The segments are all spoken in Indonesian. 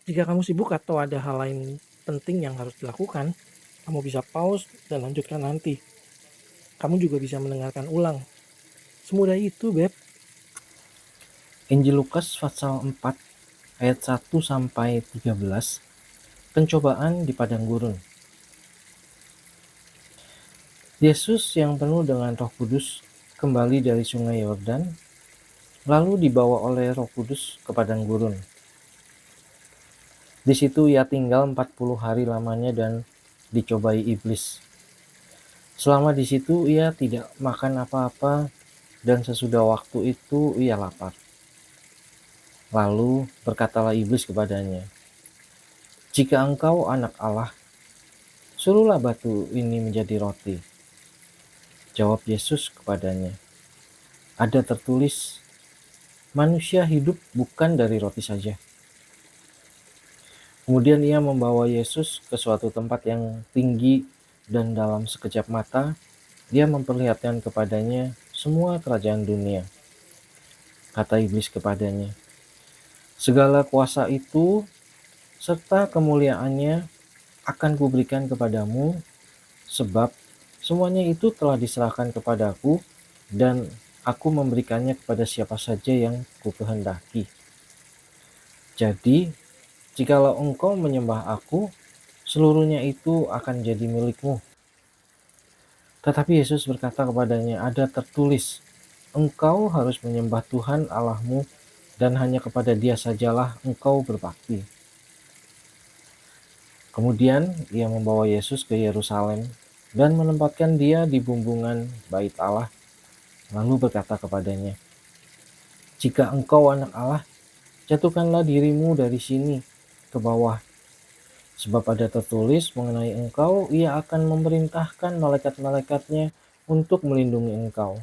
Jika kamu sibuk atau ada hal lain penting yang harus dilakukan, kamu bisa pause dan lanjutkan nanti. Kamu juga bisa mendengarkan ulang. Semudah itu, Beb. Injil Lukas pasal 4 ayat 1 sampai 13, pencobaan di padang gurun. Yesus yang penuh dengan Roh Kudus kembali dari Sungai Yordan, lalu dibawa oleh Roh Kudus ke padang gurun. Di situ ia tinggal 40 hari lamanya dan dicobai iblis. Selama di situ ia tidak makan apa-apa dan sesudah waktu itu ia lapar. Lalu berkatalah iblis kepadanya, "Jika engkau anak Allah, suruhlah batu ini menjadi roti." Jawab Yesus kepadanya, "Ada tertulis, manusia hidup bukan dari roti saja." Kemudian ia membawa Yesus ke suatu tempat yang tinggi dan dalam sekejap mata dia memperlihatkan kepadanya semua kerajaan dunia. Kata iblis kepadanya, "Segala kuasa itu serta kemuliaannya akan kuberikan kepadamu, sebab semuanya itu telah diserahkan kepadaku dan aku memberikannya kepada siapa saja yang kukehendaki. Jadi, jikalau engkau menyembah aku, seluruhnya itu akan jadi milikmu." Tetapi Yesus berkata kepadanya, "Ada tertulis, engkau harus menyembah Tuhan Allahmu dan hanya kepada Dia sajalah engkau berbakti." Kemudian ia membawa Yesus ke Yerusalem dan menempatkan dia di bumbungan bait Allah, lalu berkata kepadanya, "Jika engkau anak Allah, jatuhkanlah dirimu dari sini ke bawah, sebab ada tertulis mengenai engkau, ia akan memerintahkan malaikat-malaikatnya untuk melindungi engkau.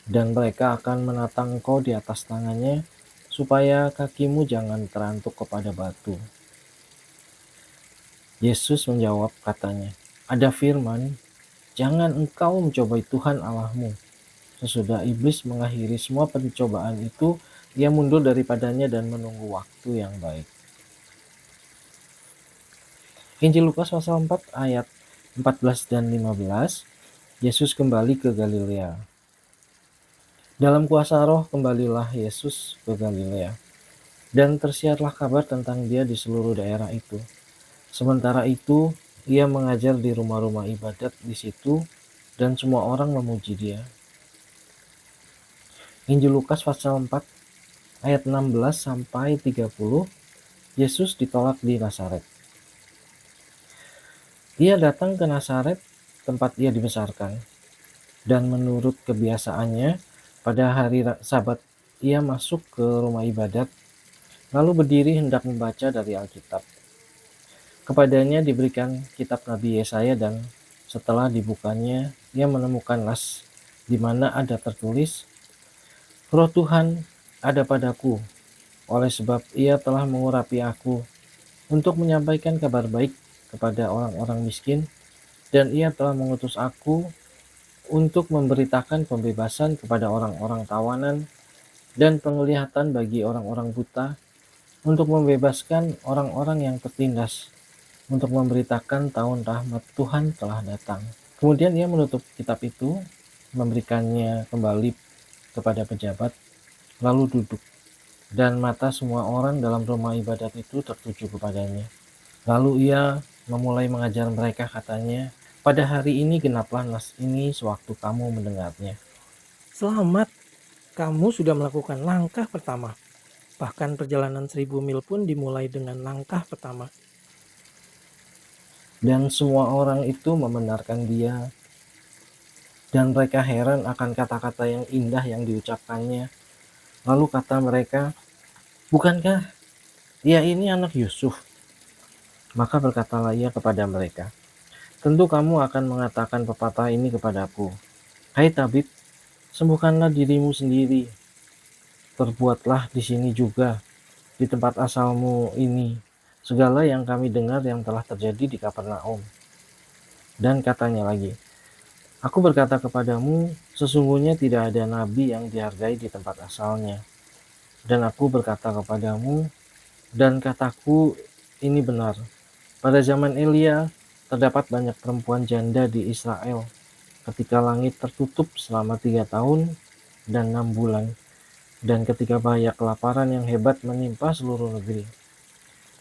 Dan mereka akan menatang engkau di atas tangannya, supaya kakimu jangan terantuk kepada batu." Yesus menjawab katanya, "Ada firman, jangan engkau mencobai Tuhan Allahmu." Sesudah iblis mengakhiri semua pencobaan itu, ia mundur daripadanya dan menunggu waktu yang baik. Injil Lukas pasal 4 ayat 14 dan 15, Yesus kembali ke Galilea. Dalam kuasa Roh kembalilah Yesus ke Galilea, dan tersiarlah kabar tentang dia di seluruh daerah itu. Sementara itu, ia mengajar di rumah-rumah ibadat di situ, dan semua orang memuji dia. Injil Lukas pasal 4 ayat 16 sampai 30, Yesus ditolak di Nazaret. Ia datang ke Nazaret, tempat ia dibesarkan, dan menurut kebiasaannya, pada hari Sabat ia masuk ke rumah ibadat, lalu berdiri hendak membaca dari Alkitab. Kepadanya diberikan kitab Nabi Yesaya, dan setelah dibukanya, ia menemukan nas di mana ada tertulis, "Roh Tuhan ada padaku, oleh sebab ia telah mengurapi aku untuk menyampaikan kabar baik kepada orang-orang miskin, dan ia telah mengutus aku untuk memberitakan pembebasan kepada orang-orang tawanan dan penglihatan bagi orang-orang buta, untuk membebaskan orang-orang yang tertindas, untuk memberitakan tahun rahmat Tuhan telah datang." Kemudian ia menutup kitab itu, memberikannya kembali kepada pejabat, lalu duduk, dan mata semua orang dalam rumah ibadat itu tertuju kepadanya. Lalu ia memulai mengajar mereka, katanya, "Pada hari ini genaplah nas ini sewaktu kamu mendengarnya." Selamat, kamu sudah melakukan langkah pertama. Bahkan perjalanan 1000 mil pun dimulai dengan langkah pertama. Dan semua orang itu membenarkan dia, dan mereka heran akan kata-kata yang indah yang diucapkannya. Lalu kata mereka, "Bukankah ia ini anak Yusuf?" Maka berkatalah ia kepada mereka, "Tentu kamu akan mengatakan pepatah ini kepadaku, 'Hai tabib, sembuhkanlah dirimu sendiri. Perbuatlah di sini juga, di tempat asalmu ini, segala yang kami dengar yang telah terjadi di Kapernaum.' Dan katanya lagi, 'Aku berkata kepadamu, sesungguhnya tidak ada nabi yang dihargai di tempat asalnya. Dan aku berkata kepadamu, Dan kataku ini benar. Pada zaman Elia, terdapat banyak perempuan janda di Israel ketika langit tertutup selama 3 tahun dan 6 bulan, dan ketika bahaya kelaparan yang hebat menimpa seluruh negeri.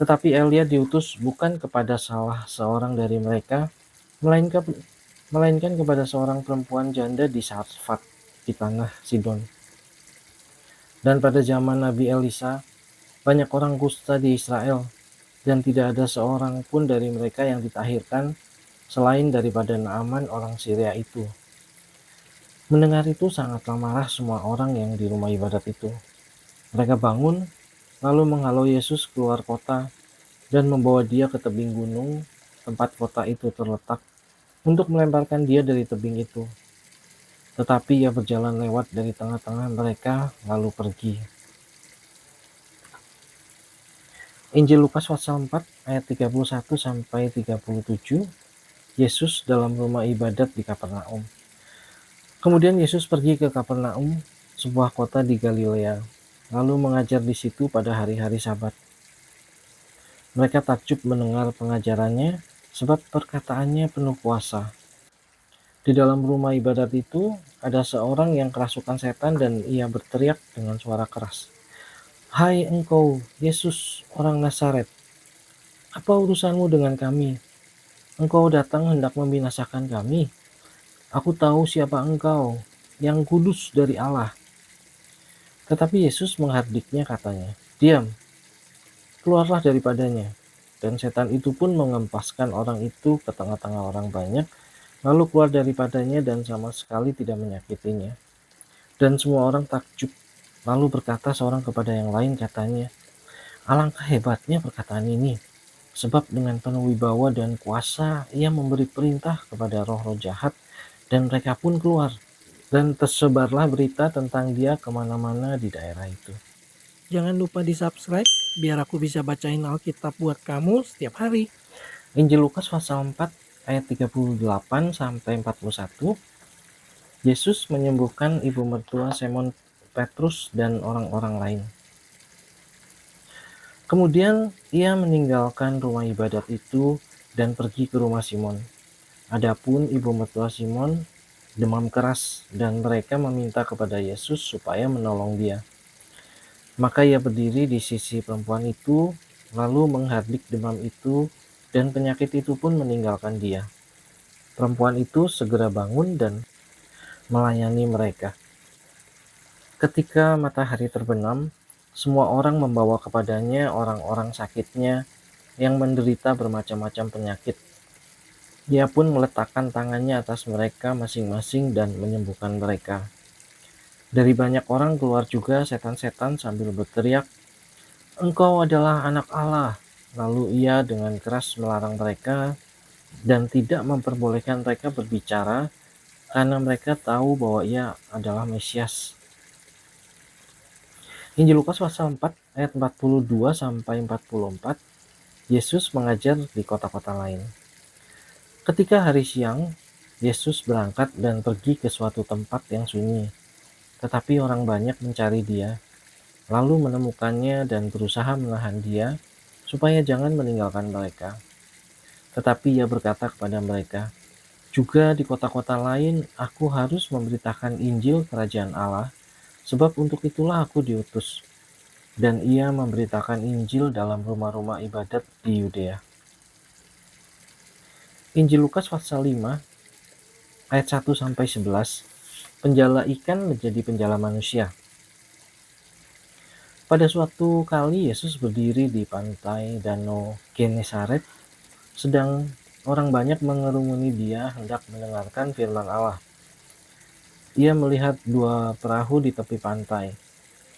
Tetapi Elia diutus bukan kepada salah seorang dari mereka, melainkan, melainkan kepada seorang perempuan janda di Sarfat, di tanah Sidon. Dan pada zaman Nabi Elisa, banyak orang kusta di Israel, dan tidak ada seorang pun dari mereka yang ditahirkan, selain daripada Naaman orang Syria itu. Mendengar itu sangatlah marah semua orang yang di rumah ibadat itu. Mereka bangun, lalu menghalau Yesus keluar kota, dan membawa dia ke tebing gunung, tempat kota itu terletak, untuk melemparkan dia dari tebing itu. Tetapi ia berjalan lewat dari tengah-tengah mereka, lalu pergi. Injil Lukas pasal 4 ayat 31 sampai 37. Yesus dalam rumah ibadat di Kapernaum. Kemudian Yesus pergi ke Kapernaum, sebuah kota di Galilea, lalu mengajar di situ pada hari-hari Sabat. Mereka takjub mendengar pengajarannya, sebab perkataannya penuh kuasa. Di dalam rumah ibadat itu ada seorang yang kerasukan setan, dan ia berteriak dengan suara keras, "Hai engkau, Yesus, orang Nazaret, apa urusanmu dengan kami? Engkau datang hendak membinasakan kami? Aku tahu siapa engkau, yang kudus dari Allah." Tetapi Yesus menghardiknya, katanya, "Diam, keluarlah daripadanya." Dan setan itu pun mengempaskan orang itu ke tengah-tengah orang banyak, lalu keluar daripadanya dan sama sekali tidak menyakitinya. Dan semua orang takjub, lalu berkata seorang kepada yang lain, katanya, "Alangkah hebatnya perkataan ini, sebab dengan penuh wibawa dan kuasa ia memberi perintah kepada roh-roh jahat, dan mereka pun keluar. Dan tersebarlah berita tentang dia kemana-mana di daerah itu." Jangan lupa di-subscribe biar aku bisa bacain Alkitab buat kamu setiap hari. Injil Lukas pasal 4 ayat 38 sampai 41. Yesus menyembuhkan ibu mertua Simon Petrus dan orang-orang lain. Kemudian ia meninggalkan rumah ibadat itu dan pergi ke rumah Simon. Adapun ibu mertua Simon demam keras, dan mereka meminta kepada Yesus supaya menolong dia. Maka ia berdiri di sisi perempuan itu, lalu menghardik demam itu, dan penyakit itu pun meninggalkan dia. Perempuan itu segera bangun dan melayani mereka. Ketika matahari terbenam, semua orang membawa kepadanya orang-orang sakitnya yang menderita bermacam-macam penyakit. Dia pun meletakkan tangannya atas mereka masing-masing dan menyembuhkan mereka. Dari banyak orang keluar juga setan-setan sambil berteriak, "Engkau adalah anak Allah." Lalu ia dengan keras melarang mereka dan tidak memperbolehkan mereka berbicara, karena mereka tahu bahwa ia adalah Mesias. Injil Lukas pasal 4 ayat 42 sampai 44. Yesus mengajar di kota-kota lain. Ketika hari siang, Yesus berangkat dan pergi ke suatu tempat yang sunyi. Tetapi orang banyak mencari dia, lalu menemukannya dan berusaha menahan dia, supaya jangan meninggalkan mereka. Tetapi ia berkata kepada mereka, "Juga di kota-kota lain aku harus memberitakan Injil Kerajaan Allah, sebab untuk itulah aku diutus." Dan ia memberitakan Injil dalam rumah-rumah ibadat di Yudea. Injil Lukas pasal 5 ayat 1 sampai 11. Penjala ikan menjadi penjala manusia. Pada suatu kali Yesus berdiri di pantai Danau Genesaret, sedang orang banyak mengerumuni dia hendak mendengarkan firman Allah. Ia melihat dua perahu di tepi pantai.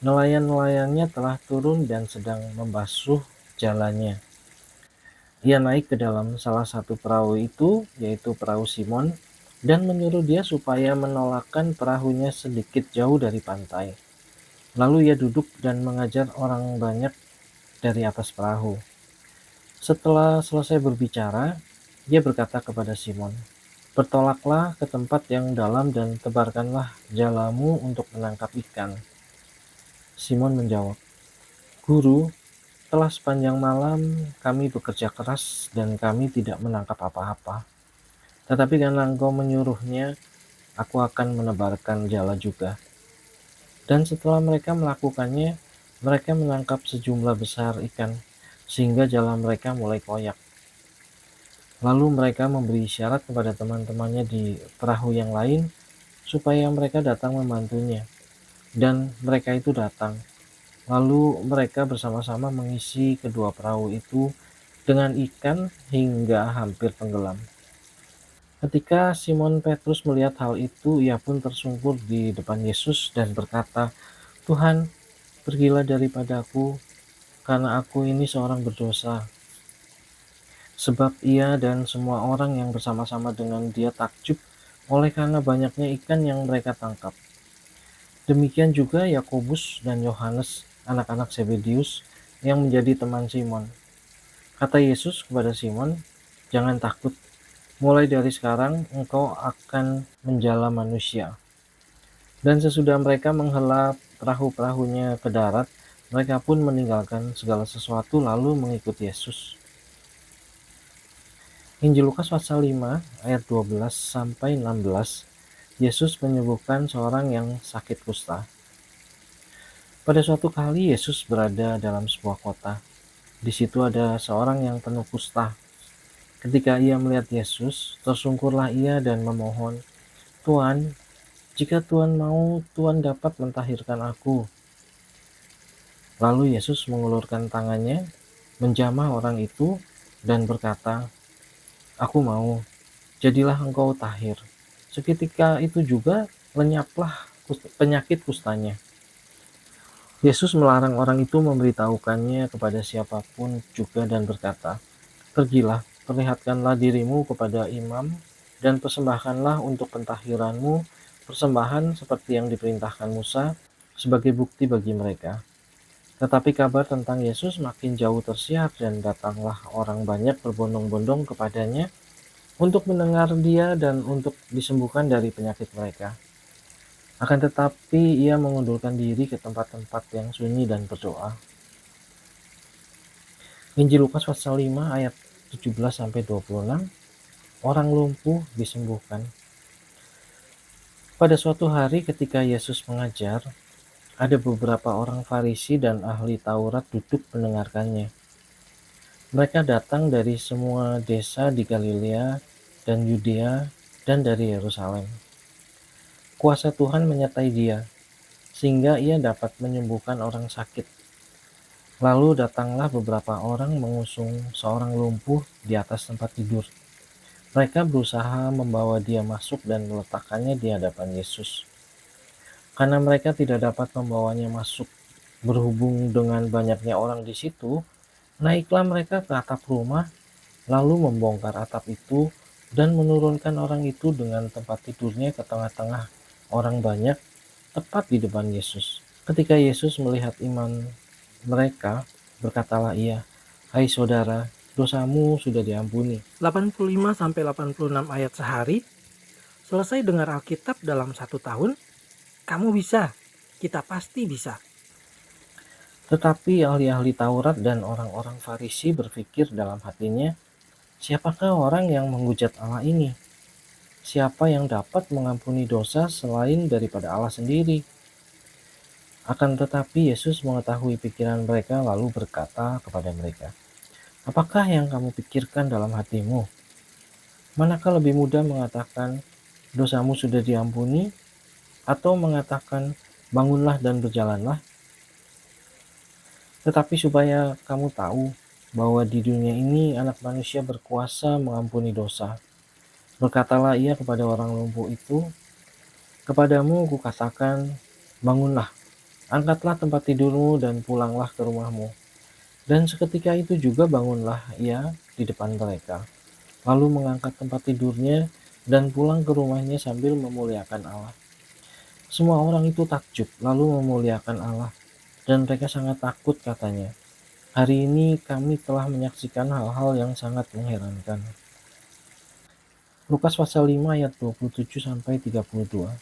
Nelayan-nelayannya telah turun dan sedang membasuh jalannya. Ia naik ke dalam salah satu perahu itu, yaitu perahu Simon, dan menyuruh dia supaya menolakkan perahunya sedikit jauh dari pantai. Lalu ia duduk dan mengajar orang banyak dari atas perahu. Setelah selesai berbicara, dia berkata kepada Simon, "Bertolaklah ke tempat yang dalam dan tebarkanlah jalamu untuk menangkap ikan." Simon menjawab, "Guru, Setelah sepanjang malam kami bekerja keras dan kami tidak menangkap apa-apa. Tetapi karena Engkau menyuruhnya, aku akan menebarkan jala juga." Dan setelah mereka melakukannya, mereka menangkap sejumlah besar ikan, sehingga jala mereka mulai koyak. Lalu mereka memberi isyarat kepada teman-temannya di perahu yang lain, supaya mereka datang membantunya. Dan mereka itu datang. Lalu mereka bersama-sama mengisi kedua perahu itu dengan ikan hingga hampir tenggelam. Ketika Simon Petrus melihat hal itu, ia pun tersungkur di depan Yesus dan berkata, "Tuhan, pergilah daripadaku, karena aku ini seorang berdosa." Sebab ia dan semua orang yang bersama-sama dengan dia takjub oleh karena banyaknya ikan yang mereka tangkap. Demikian juga Yakobus dan Yohanes, anak-anak Zebedeus, yang menjadi teman Simon. Kata Yesus kepada Simon, "Jangan takut, mulai dari sekarang engkau akan menjala manusia." Dan sesudah mereka menghela perahu-perahunya ke darat, mereka pun meninggalkan segala sesuatu lalu mengikut Yesus. Injil Lukas pasal 5 ayat 12 sampai 16. Yesus menyembuhkan seorang yang sakit kusta. Pada suatu kali Yesus berada dalam sebuah kota. Di situ ada seorang yang penuh kusta. Ketika ia melihat Yesus, tersungkurlah ia dan memohon, "Tuan, jika Tuan mau, Tuan dapat mentahirkan aku." Lalu Yesus mengulurkan tangannya, menjamah orang itu, dan berkata, "Aku mau, jadilah engkau tahir." Seketika itu juga lenyaplah penyakit kustanya. Yesus melarang orang itu memberitahukannya kepada siapapun juga dan berkata, "Pergilah, perlihatkanlah dirimu kepada imam, dan persembahkanlah untuk pentahiranmu persembahan seperti yang diperintahkan Musa sebagai bukti bagi mereka." Tetapi kabar tentang Yesus makin jauh tersiar dan datanglah orang banyak berbondong-bondong kepadanya untuk mendengar dia dan untuk disembuhkan dari penyakit mereka. Akan tetapi ia mengundurkan diri ke tempat-tempat yang sunyi dan berdoa. Injil Lukas pasal 5 ayat 17 sampai 26. Orang lumpuh disembuhkan. Pada suatu hari ketika Yesus mengajar, ada beberapa orang Farisi dan ahli Taurat duduk mendengarkannya. Mereka datang dari semua desa di Galilea dan Yudea dan dari Yerusalem. Kuasa Tuhan menyertai dia, sehingga ia dapat menyembuhkan orang sakit. Lalu datanglah beberapa orang mengusung seorang lumpuh di atas tempat tidur. Mereka berusaha membawa dia masuk dan meletakkannya di hadapan Yesus. Karena mereka tidak dapat membawanya masuk berhubung dengan banyaknya orang di situ, naiklah mereka ke atap rumah, lalu membongkar atap itu dan menurunkan orang itu dengan tempat tidurnya ke tengah-tengah orang banyak, tepat di depan Yesus. Ketika Yesus melihat iman mereka, berkatalah ia, "Hai saudara, dosamu sudah diampuni." 85-86 ayat sehari. Selesai dengar Alkitab dalam 1 tahun, kamu bisa. Kita pasti bisa. Tetapi ahli-ahli Taurat dan orang-orang Farisi berpikir dalam hatinya, "Siapakah orang yang menghujat Allah ini? Siapa yang dapat mengampuni dosa selain daripada Allah sendiri?" Akan tetapi Yesus mengetahui pikiran mereka lalu berkata kepada mereka, "Apakah yang kamu pikirkan dalam hatimu? Manakah lebih mudah mengatakan, 'Dosamu sudah diampuni,' atau mengatakan, 'Bangunlah dan berjalanlah'? Tetapi supaya kamu tahu bahwa di dunia ini Anak Manusia berkuasa mengampuni dosa." Berkatalah ia kepada orang lumpuh itu, "Kepadamu kukatakan, bangunlah, angkatlah tempat tidurmu dan pulanglah ke rumahmu." Dan seketika itu juga bangunlah ia di depan mereka, lalu mengangkat tempat tidurnya dan pulang ke rumahnya sambil memuliakan Allah. Semua orang itu takjub lalu memuliakan Allah, dan mereka sangat takut katanya, "Hari ini kami telah menyaksikan hal-hal yang sangat mengherankan." Lukas pasal 5 ayat 27 sampai 32.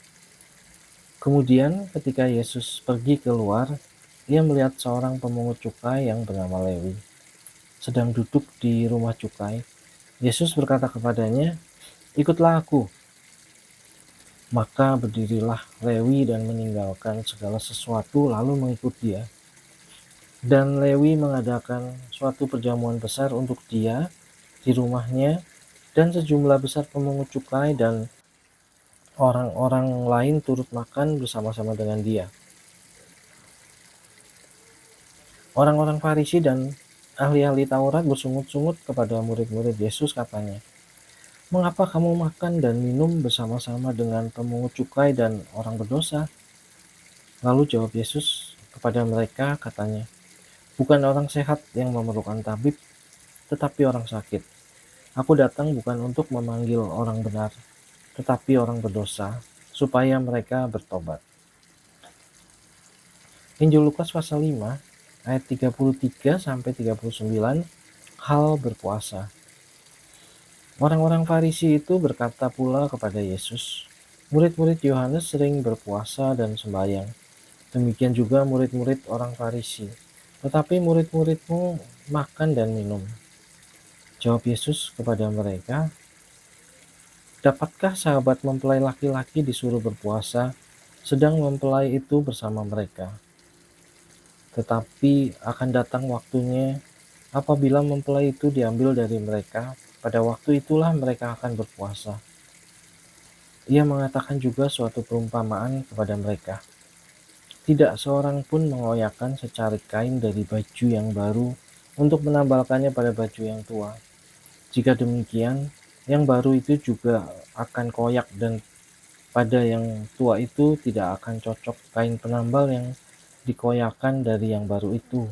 Kemudian ketika Yesus pergi keluar, ia melihat seorang pemungut cukai yang bernama Lewi sedang duduk di rumah cukai. Yesus berkata kepadanya, "Ikutlah aku." Maka berdirilah Lewi dan meninggalkan segala sesuatu lalu mengikut dia. Dan Lewi mengadakan suatu perjamuan besar untuk dia di rumahnya, dan sejumlah besar pemungut cukai dan orang-orang lain turut makan bersama-sama dengan dia. Orang-orang Farisi dan ahli-ahli Taurat bersungut-sungut kepada murid-murid Yesus, katanya, "Mengapa kamu makan dan minum bersama-sama dengan pemungut cukai dan orang berdosa?" Lalu jawab Yesus kepada mereka, katanya, "Bukan orang sehat yang memerlukan tabib, tetapi orang sakit. Aku datang bukan untuk memanggil orang benar, tetapi orang berdosa, supaya mereka bertobat." Injil Lukas pasal 5 ayat 33 sampai 39, hal berpuasa. Orang-orang Farisi itu berkata pula kepada Yesus, "Murid-murid Yohanes sering berpuasa dan sembahyang. Demikian juga murid-murid orang Farisi. Tetapi murid-muridmu makan dan minum." Jawab Yesus kepada mereka, "Dapatkah sahabat mempelai laki-laki disuruh berpuasa, sedang mempelai itu bersama mereka? Tetapi akan datang waktunya apabila mempelai itu diambil dari mereka, pada waktu itulah mereka akan berpuasa." Ia mengatakan juga suatu perumpamaan kepada mereka. Tidak seorang pun mengoyakkan secarik kain dari baju yang baru untuk menambalkannya pada baju yang tua. Jika demikian, yang baru itu juga akan koyak, dan pada yang tua itu tidak akan cocok kain penambal yang dikoyakan dari yang baru itu.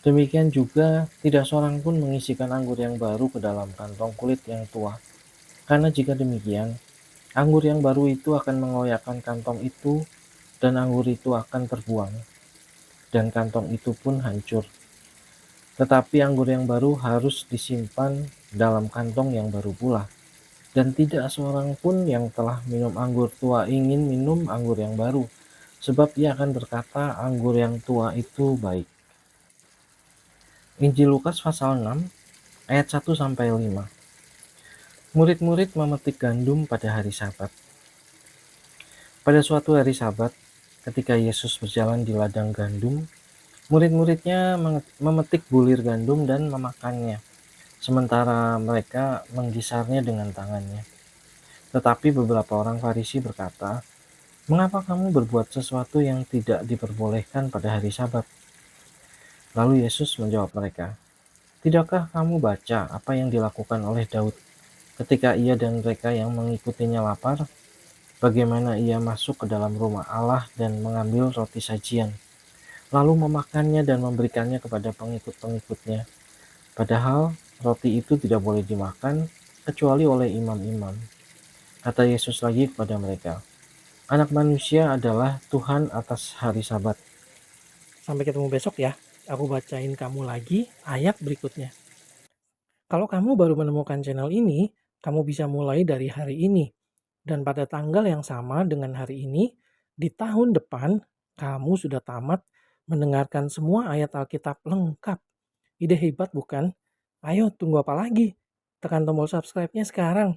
Demikian juga tidak seorang pun mengisikan anggur yang baru ke dalam kantong kulit yang tua. Karena jika demikian, anggur yang baru itu akan mengoyakkan kantong itu, dan anggur itu akan terbuang, dan kantong itu pun hancur. Tetapi anggur yang baru harus disimpan dalam kantong yang baru pula. Dan tidak seorang pun yang telah minum anggur tua ingin minum anggur yang baru, sebab ia akan berkata anggur yang tua itu baik. Injil Lukas pasal 6 ayat 1 sampai 5. Murid-murid memetik gandum pada hari Sabat. Pada suatu hari Sabat, ketika Yesus berjalan di ladang gandum, murid-muridnya memetik bulir gandum dan memakannya, sementara mereka menggisarnya dengan tangannya. Tetapi beberapa orang Farisi berkata, "Mengapa kamu berbuat sesuatu yang tidak diperbolehkan pada hari Sabat?" Lalu Yesus menjawab mereka, "Tidakkah kamu baca apa yang dilakukan oleh Daud ketika ia dan mereka yang mengikutinya lapar? Bagaimana ia masuk ke dalam rumah Allah dan mengambil roti sajian, lalu memakannya dan memberikannya kepada pengikut-pengikutnya. Padahal roti itu tidak boleh dimakan kecuali oleh imam-imam." Kata Yesus lagi kepada mereka, "Anak manusia adalah Tuhan atas hari Sabat." Sampai ketemu besok ya. Aku bacain kamu lagi ayat berikutnya. Kalau kamu baru menemukan channel ini, kamu bisa mulai dari hari ini. Dan pada tanggal yang sama dengan hari ini, di tahun depan, kamu sudah tamat mendengarkan semua ayat Alkitab lengkap. Ide hebat bukan? Ayo, tunggu apa lagi? Tekan tombol subscribe-nya sekarang.